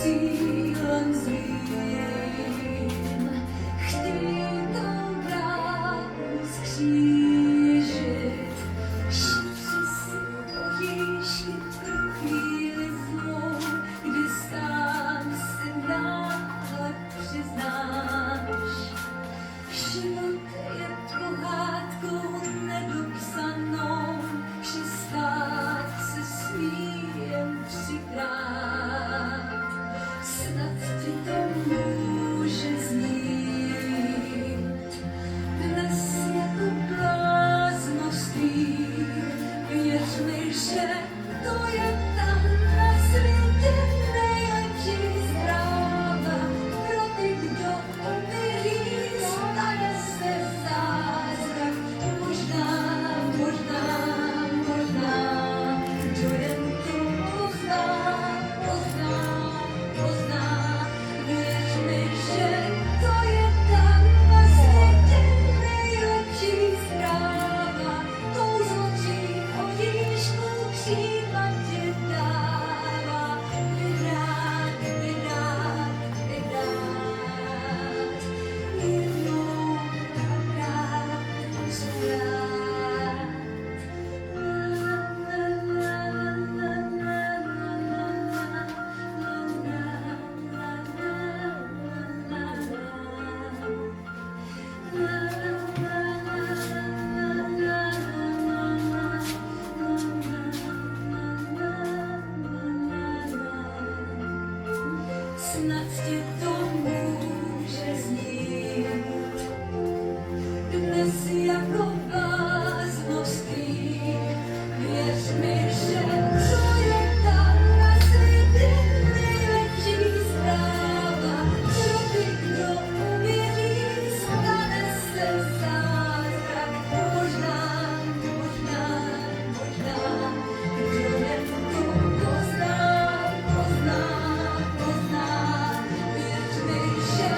cílem zlým. Chtějí dobrou skřížit, šetři si pojížky pro chvíli zlou, kdy sám si náhle přiznáš. Život je pohádkou nedopsanou, že stát se smí jen třikrát. Snad ti to může znít dnes jako bláznovství. Věř mi, že to je tam na světě nejlepší zpráva. Pro ty, kdo uvěří, stane se zázrak. Možná, kdo jen to pozná. Věř mi, že to je tam na světě nejlepší zpráva. Kouzlo tří oříšků křídla ti dává. Vydát. Jednou dvakrát vzpět. Snad ti to může znít dnes jako bláznovství. Věř mi, že to je tam na světě nejlepší zpráva. Pro ty, kdo uvěří, stane se zázrak. Možná, kdo jen to pozná. Věř mi, že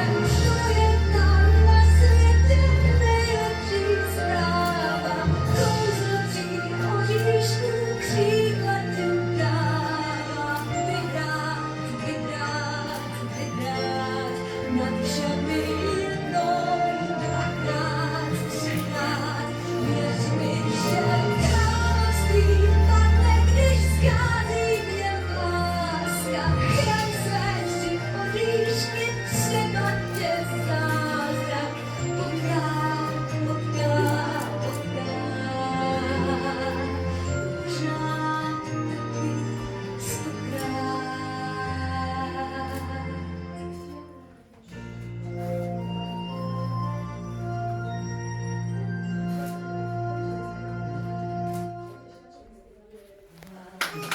to je tam na světě nejlepší zpráva. Kouzlo tří oříšků křídla ti dává. Vydát nad vše